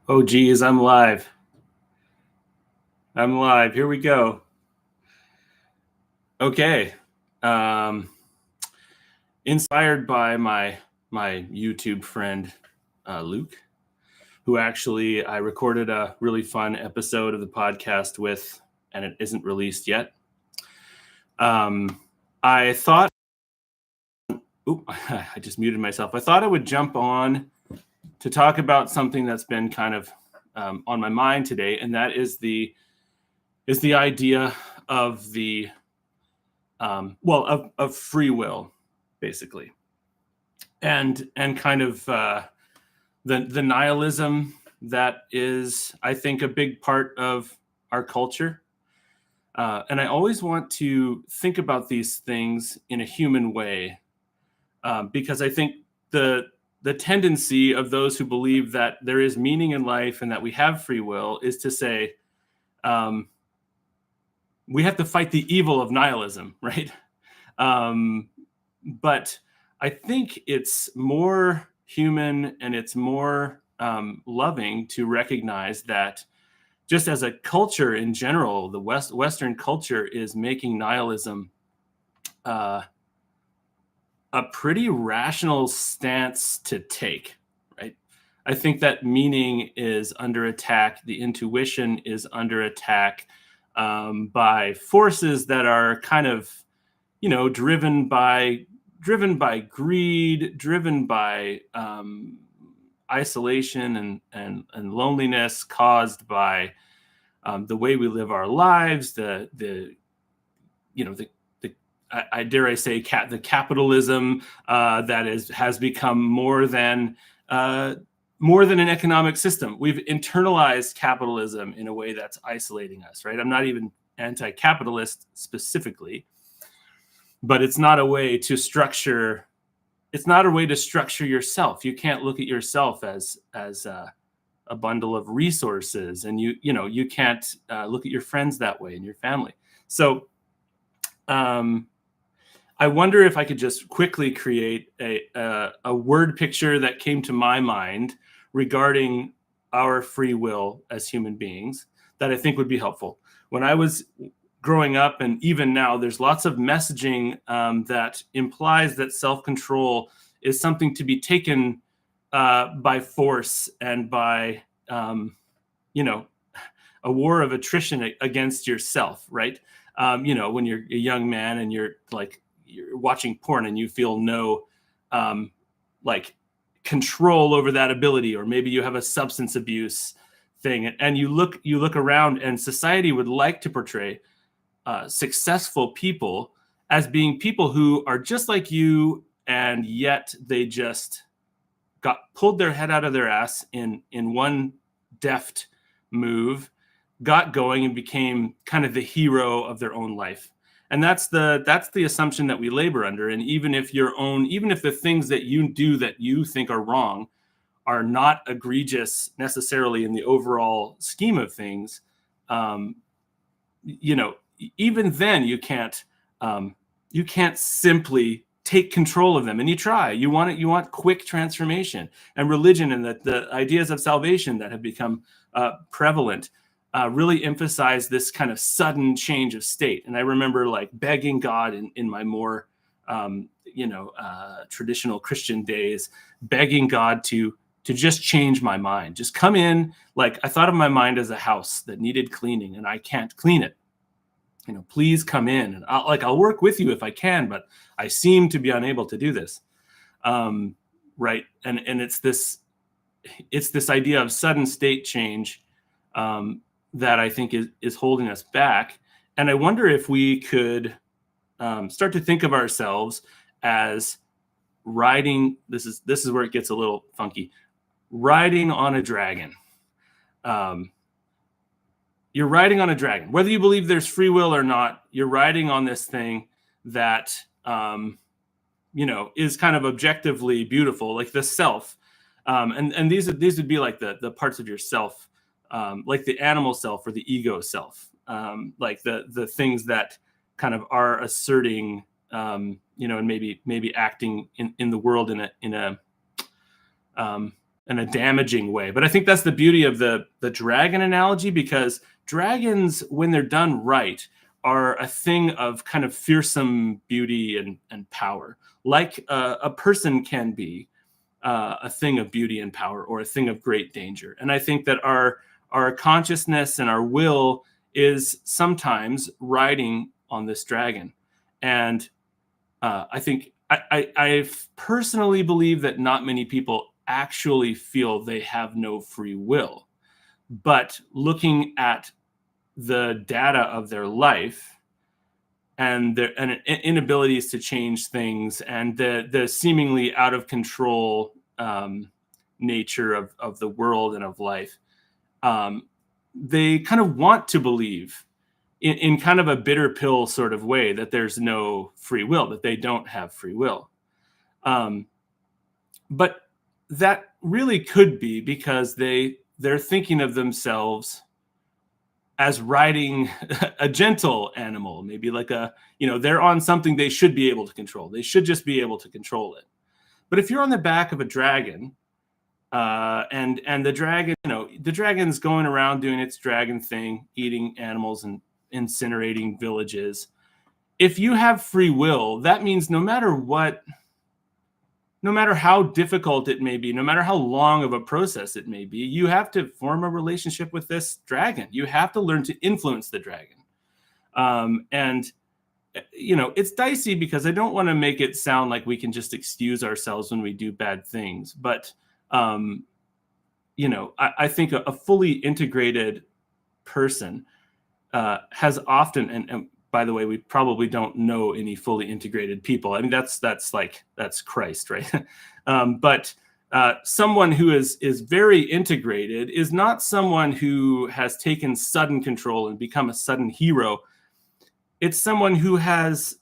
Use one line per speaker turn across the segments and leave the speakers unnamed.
Oh, geez, I'm live. I'm live. Here we go. Okay. Um, Inspired by my YouTube friend Luke, who actually I recorded a really fun episode of the podcast with, and it isn't released yet. I thought, I just muted myself. I thought I would jump on to talk about something that's been kind of on my mind today, and that is the idea of the of free will, basically, and kind of the nihilism that is, I think, a big part of our culture. And I always want to think about these things in a human way, because I think the the tendency of those who believe that there is meaning in life and that we have free will is to say, um, we have to fight the evil of nihilism, right? Um, but I think it's more human and it's more loving to recognize that just as a culture in general, the Western culture is making nihilism uh, a pretty rational stance to take, right? I think that meaning is under attack. The intuition is under attack by forces that are kind of, driven by greed, driven by isolation and loneliness caused by the way we live our lives, the you know the I dare I say the capitalism that has become more than an economic system. We've internalized capitalism in a way that's isolating us, right? I'm not even anti-capitalist specifically, but it's not a way to structure yourself. You can't look at yourself as a bundle of resources, and you can't look at your friends that way and your family. So um, I wonder if I could just quickly create a word picture that came to my mind regarding our free will as human beings that I think would be helpful. When I was growing up, and even now, there's lots of messaging that implies that self-control is something to be taken by force and by you know a war of attrition against yourself, right? When you're a young man and you're watching porn and you feel no um, like control over that ability, or maybe you have a substance abuse thing, and you look around, and society would like to portray successful people as being people who are just like you, and yet they just pulled their head out of their ass in one deft move, got going, and became kind of the hero of their own life. And that's the assumption that we labor under. And even if the things that you do that you think are wrong are not egregious necessarily in the overall scheme of things, um, you know, even then you can't simply take control of them. And you want quick transformation. And religion and the ideas of salvation that have become prevalent really emphasize this kind of sudden change of state. And I remember like begging God in my more traditional Christian days, begging God to just change my mind, just come in. Like, I thought of my mind as a house that needed cleaning and I can't clean it. Please come in, and I'll work with you if I can, but I seem to be unable to do this. Right. And it's this idea of sudden state change that I think is holding us back. And I wonder if we could start to think of ourselves as riding. This is where it gets a little funky. Riding on a dragon. Um, you're riding on a dragon, whether you believe there's free will or not. You're riding on this thing that is kind of objectively beautiful, like the self. And these would be like the parts of yourself, like the animal self or the ego self, like the things that kind of are asserting, and maybe acting in the world in a in a damaging way. But I think that's the beauty of the dragon analogy, because dragons, when they're done right, are a thing of kind of fearsome beauty and power, like a person can be a thing of beauty and power, or a thing of great danger. And I think that our consciousness and our will is sometimes riding on this dragon. And I think I personally believe that not many people actually feel they have no free will. But looking at the data of their life and their inabilities to change things, and the seemingly out of control nature of the world and of life, they kind of want to believe in kind of a bitter pill sort of way that there's no free will, that they don't have free will. But that really could be because they're thinking of themselves as riding a gentle animal, maybe like they're on something they should be able to control. They should just be able to control it. But if you're on the back of a dragon, and the dragon, the dragon's going around doing its dragon thing, eating animals and incinerating villages. If you have free will, that means no matter how difficult it may be, no matter how long of a process it may be, you have to form a relationship with this dragon. You have to learn to influence the dragon. And it's dicey because I don't want to make it sound like we can just excuse ourselves when we do bad things. But, I think a fully integrated person has often, and by the way, we probably don't know any fully integrated people. I mean, that's Christ, right? But someone who is very integrated is not someone who has taken sudden control and become a sudden hero. It's someone who has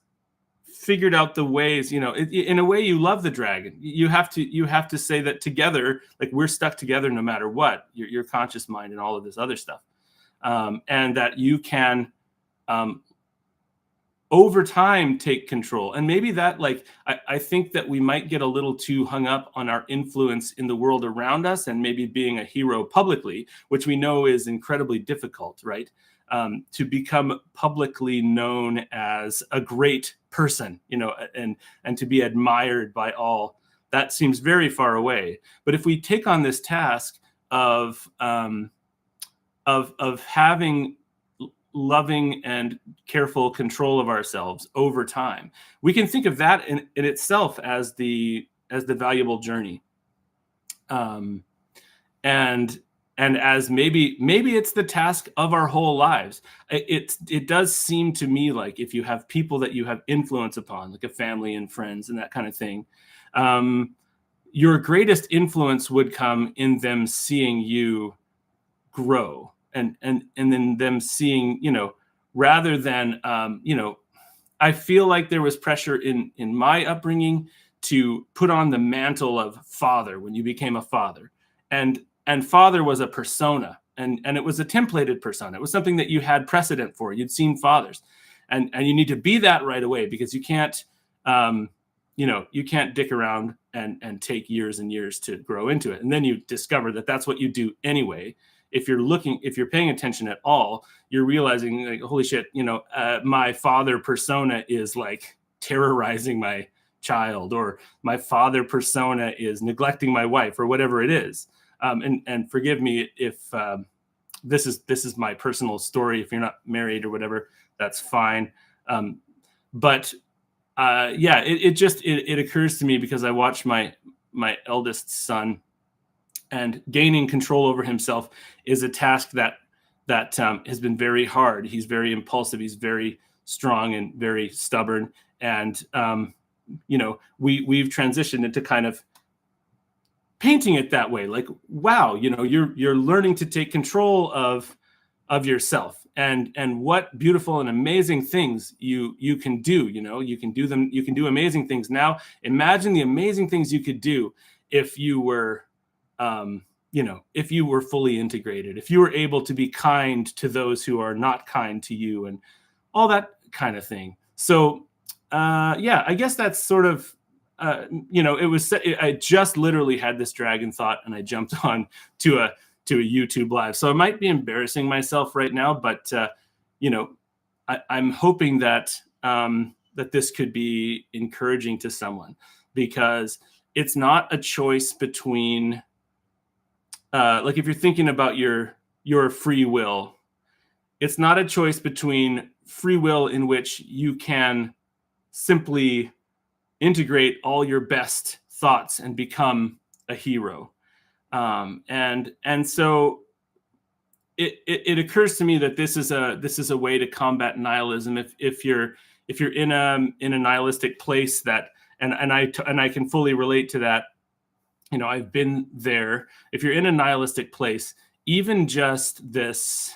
figured out the ways, in a way. You love the dragon. You have to say that together, like, we're stuck together no matter what, your conscious mind and all of this other stuff. And that you can, over time, take control. And maybe that, I think that we might get a little too hung up on our influence in the world around us, and maybe being a hero publicly, which we know is incredibly difficult, right? To become publicly known as a great person, and to be admired by all. That seems very far away. But if we take on this task of having loving and careful control of ourselves over time, we can think of that in itself as the valuable journey. And as maybe it's the task of our whole lives. It does seem to me like if you have people that you have influence upon, like a family and friends and that kind of thing, your greatest influence would come in them seeing you grow, and then them seeing, rather than, I feel like there was pressure in my upbringing to put on the mantle of father when you became a father. And father was a persona, and it was a templated persona. It was something that you had precedent for. You'd seen fathers, and you need to be that right away, because you can't, you can't dick around and take years and years to grow into it. And then you discover that that's what you do anyway. If you're paying attention at all, you're realizing, like, holy shit, my father persona is like terrorizing my child, or my father persona is neglecting my wife, or whatever it is. And forgive me if this is my personal story. If you're not married or whatever, that's fine. But it occurs to me because I watched my eldest son, and gaining control over himself is a task that has been very hard. He's very impulsive. He's very strong and very stubborn. And we've transitioned into kind of painting it that way, like, wow, you're learning to take control of yourself, and what beautiful and amazing things you can do. You can do them. You can do amazing things now. Imagine the amazing things you could do if you were, if you were fully integrated, if you were able to be kind to those who are not kind to you, and all that kind of thing. So, I guess that's sort of it was, I just literally had this dragon thought and I jumped on to a YouTube live. So I might be embarrassing myself right now, but I'm hoping that that this could be encouraging to someone, because it's not a choice between like if you're thinking about your free will, it's not a choice between free will in which you can simply integrate all your best thoughts and become a hero. And so it occurs to me that this is a way to combat nihilism. If you're in a nihilistic place, that and I can fully relate to that. I've been there. If you're in a nihilistic place, even just this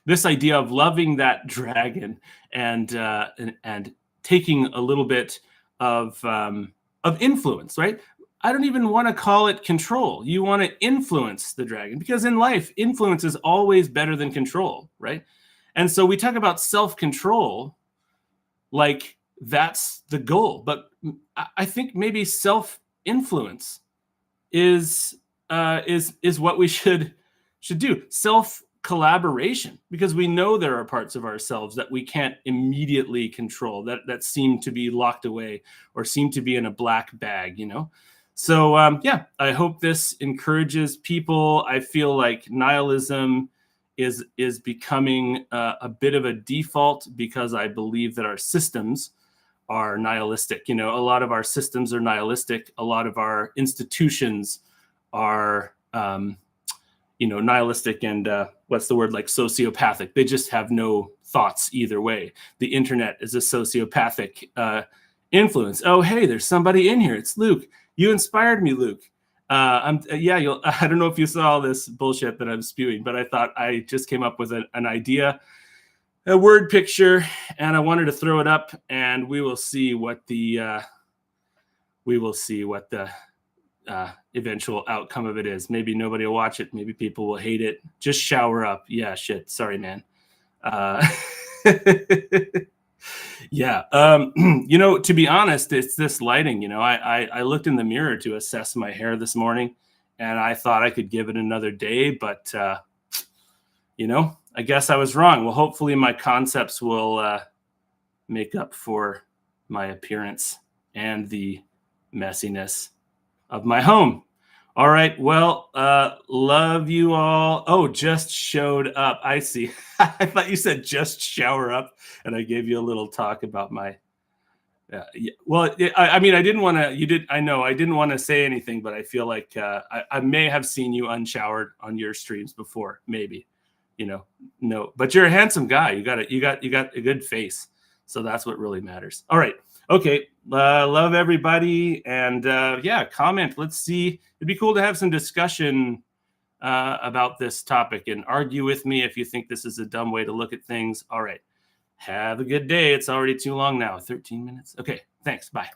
this idea of loving that dragon and taking a little bit of influence, right? I don't even want to call it control. You want to influence the dragon, because in life, influence is always better than control, right? And so we talk about self-control like that's the goal, but I think maybe self-influence is what we should do. Self-collaboration, because we know there are parts of ourselves that we can't immediately control, that seem to be locked away or seem to be in a black bag, So I hope this encourages people. I feel like nihilism is becoming a bit of a default, because I believe that our systems are nihilistic. A lot of our systems are nihilistic. A lot of our institutions are nihilistic and what's the word, like sociopathic. They just have no thoughts either way. The internet is a sociopathic influence. Oh, hey, there's somebody in here. It's Luke. You inspired me, Luke. I don't know if you saw all this bullshit that I'm spewing, but I thought I just came up with an idea, a word picture, and I wanted to throw it up, and we will see what the eventual outcome of it is. Maybe nobody will watch it. Maybe people will hate it. Just shower up. Yeah, shit. Sorry, man. Yeah. To be honest, it's this lighting. I looked in the mirror to assess my hair this morning, and I thought I could give it another day, but I guess I was wrong. Well, hopefully my concepts will make up for my appearance and the messiness of my home. All right. Well, love you all. Oh, just showed up. I see. I thought you said just shower up, and I gave you a little talk about my. Well, I mean, I didn't want to. You did. I know. I didn't want to say anything, but I feel like I may have seen you unshowered on your streams before. Maybe, no. But you're a handsome guy. You got a good face, so that's what really matters. All right. Okay. Love everybody. And comment. Let's see. It'd be cool to have some discussion about this topic and argue with me if you think this is a dumb way to look at things. All right. Have a good day. It's already too long now. 13 minutes. Okay. Thanks. Bye.